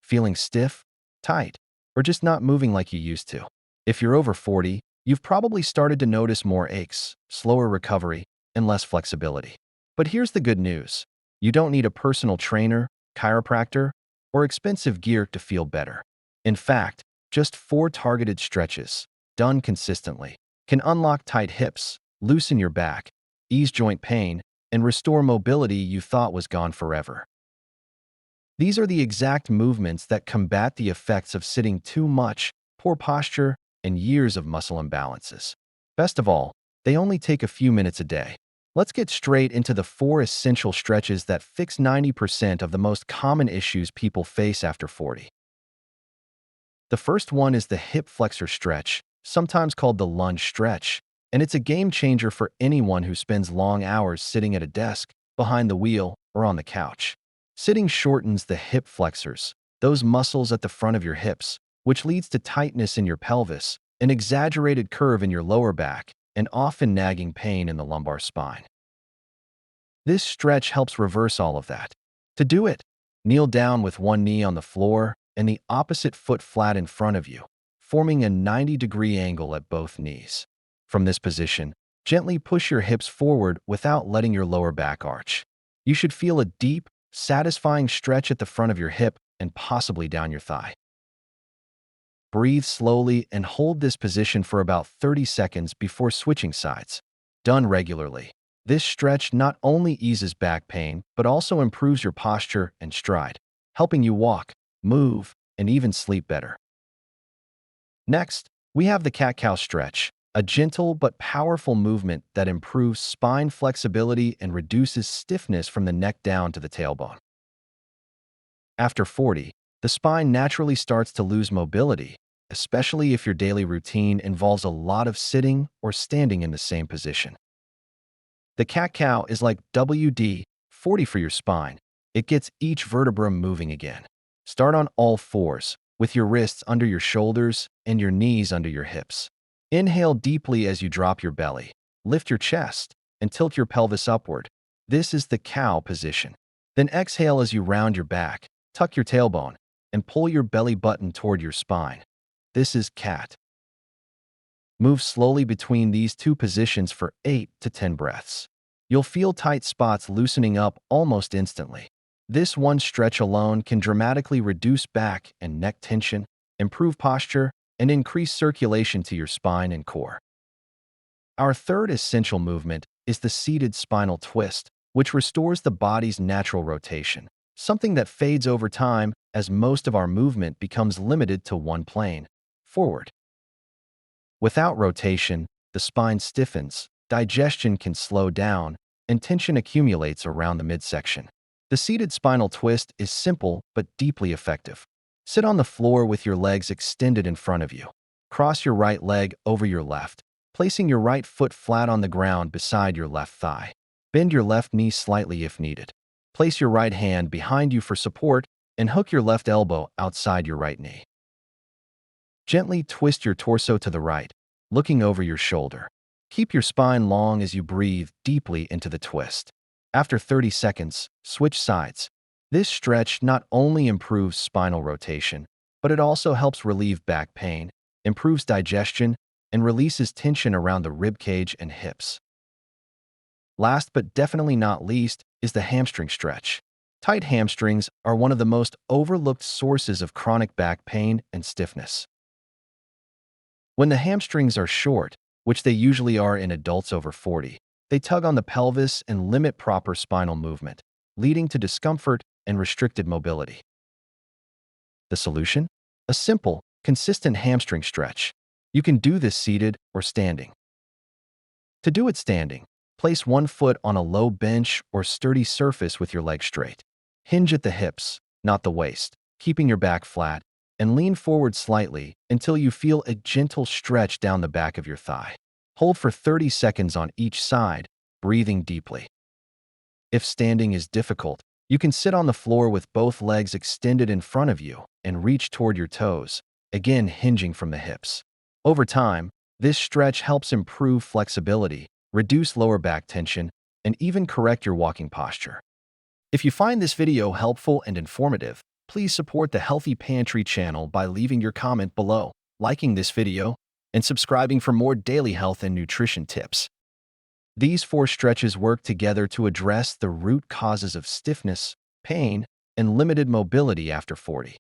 Feeling stiff, tight, or just not moving like you used to? If you're over 40, you've probably started to notice more aches, slower recovery, and less flexibility. But here's the good news. You don't need a personal trainer, chiropractor, or expensive gear to feel better. In fact, just 4 targeted stretches, done consistently, can unlock tight hips, loosen your back, ease joint pain, and restore mobility you thought was gone forever. These are the exact movements that combat the effects of sitting too much, poor posture, and years of muscle imbalances. Best of all, they only take a few minutes a day. Let's get straight into the 4 essential stretches that fix 90% of the most common issues people face after 40. The first one is the hip flexor stretch, sometimes called the lunge stretch, and it's a game changer for anyone who spends long hours sitting at a desk, behind the wheel, or on the couch. Sitting shortens the hip flexors, those muscles at the front of your hips, which leads to tightness in your pelvis, an exaggerated curve in your lower back, and often nagging pain in the lumbar spine. This stretch helps reverse all of that. To do it, kneel down with one knee on the floor and the opposite foot flat in front of you, forming a 90-degree angle at both knees. From this position, gently push your hips forward without letting your lower back arch. You should feel a deep, satisfying stretch at the front of your hip and possibly down your thigh. Breathe slowly and hold this position for about 30 seconds before switching sides. Done regularly, this stretch not only eases back pain, but also improves your posture and stride, helping you walk, move, and even sleep better. Next, we have the cat-cow stretch, a gentle but powerful movement that improves spine flexibility and reduces stiffness from the neck down to the tailbone. After 40, the spine naturally starts to lose mobility, especially if your daily routine involves a lot of sitting or standing in the same position. The cat-cow is like WD-40 for your spine. It gets each vertebra moving again. Start on all fours, with your wrists under your shoulders and your knees under your hips. Inhale deeply as you drop your belly. Lift your chest and tilt your pelvis upward. This is the cow position. Then exhale as you round your back, tuck your tailbone, and pull your belly button toward your spine. This is cat. Move slowly between these two positions for 8 to 10 breaths. You'll feel tight spots loosening up almost instantly. This one stretch alone can dramatically reduce back and neck tension, improve posture, and increase circulation to your spine and core. Our third essential movement is the seated spinal twist, which restores the body's natural rotation, something that fades over time as most of our movement becomes limited to one plane, forward. Without rotation, the spine stiffens, digestion can slow down, and tension accumulates around the midsection. The seated spinal twist is simple but deeply effective. Sit on the floor with your legs extended in front of you. Cross your right leg over your left, placing your right foot flat on the ground beside your left thigh. Bend your left knee slightly if needed. Place your right hand behind you for support and hook your left elbow outside your right knee. Gently twist your torso to the right, looking over your shoulder. Keep your spine long as you breathe deeply into the twist. After 30 seconds, switch sides. This stretch not only improves spinal rotation, but it also helps relieve back pain, improves digestion, and releases tension around the rib cage and hips. Last but definitely not least is the hamstring stretch. Tight hamstrings are one of the most overlooked sources of chronic back pain and stiffness. When the hamstrings are short, which they usually are in adults over 40, they tug on the pelvis and limit proper spinal movement, leading to discomfort and restricted mobility. The solution? A simple, consistent hamstring stretch. You can do this seated or standing. To do it standing, place one foot on a low bench or sturdy surface with your legs straight. Hinge at the hips, not the waist, keeping your back flat, and lean forward slightly until you feel a gentle stretch down the back of your thigh. Hold for 30 seconds on each side, breathing deeply. If standing is difficult, you can sit on the floor with both legs extended in front of you and reach toward your toes, again hinging from the hips. Over time, this stretch helps improve flexibility, reduce lower back tension, and even correct your walking posture. If you find this video helpful and informative, please support the Healthy Pantry channel by leaving your comment below, liking this video, and subscribing for more daily health and nutrition tips. These 4 stretches work together to address the root causes of stiffness, pain, and limited mobility after 40.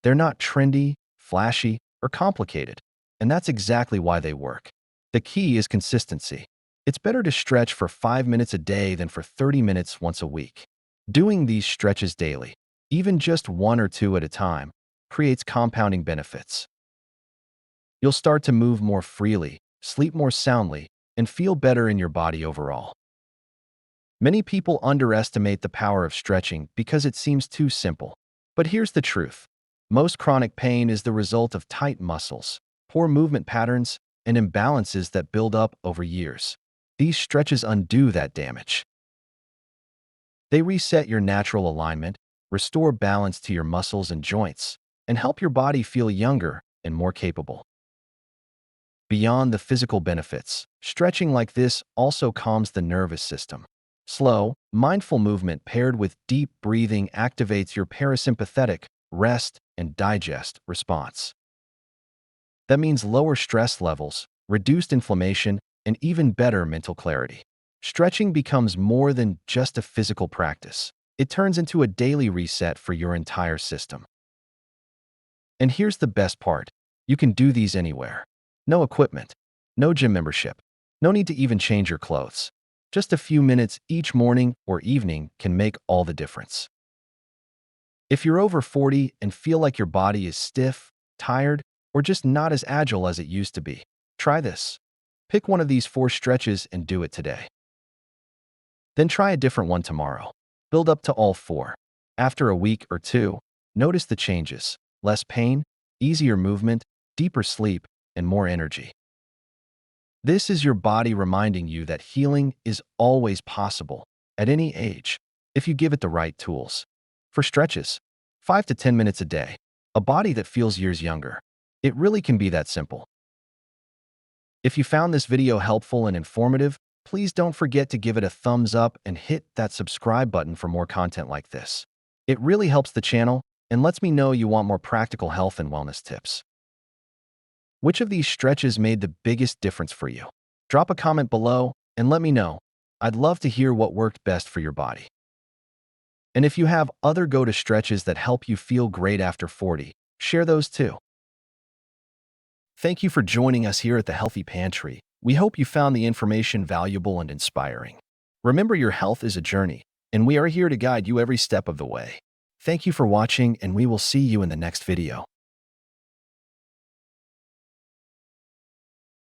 They're not trendy, flashy, or complicated, and that's exactly why they work. The key is consistency. It's better to stretch for 5 minutes a day than for 30 minutes once a week. Doing these stretches daily, even just 1 or 2 at a time, creates compounding benefits. You'll start to move more freely, sleep more soundly, and feel better in your body overall. Many people underestimate the power of stretching because it seems too simple. But here's the truth. Most chronic pain is the result of tight muscles, poor movement patterns, and imbalances that build up over years. These stretches undo that damage. They reset your natural alignment, restore balance to your muscles and joints, and help your body feel younger and more capable. Beyond the physical benefits, stretching like this also calms the nervous system. Slow, mindful movement paired with deep breathing activates your parasympathetic, rest, and digest response. That means lower stress levels, reduced inflammation, and even better mental clarity. Stretching becomes more than just a physical practice. It turns into a daily reset for your entire system. And here's the best part. You can do these anywhere. No equipment, no gym membership, no need to even change your clothes. Just a few minutes each morning or evening can make all the difference. If you're over 40 and feel like your body is stiff, tired, or just not as agile as it used to be, try this. Pick one of these 4 stretches and do it today. Then try a different one tomorrow. Build up to all 4. After a week or 2, notice the changes. Less pain, easier movement, deeper sleep, and more energy. This is your body reminding you that healing is always possible, at any age, if you give it the right tools. For stretches, 5 to 10 minutes a day, a body that feels years younger. It really can be that simple. If you found this video helpful and informative, please don't forget to give it a thumbs up and hit that subscribe button for more content like this. It really helps the channel and lets me know you want more practical health and wellness tips. Which of these stretches made the biggest difference for you? Drop a comment below and let me know. I'd love to hear what worked best for your body. And if you have other go-to stretches that help you feel great after 40, share those too. Thank you for joining us here at the Healthy Pantry. We hope you found the information valuable and inspiring. Remember, your health is a journey, and we are here to guide you every step of the way. Thank you for watching, and we will see you in the next video.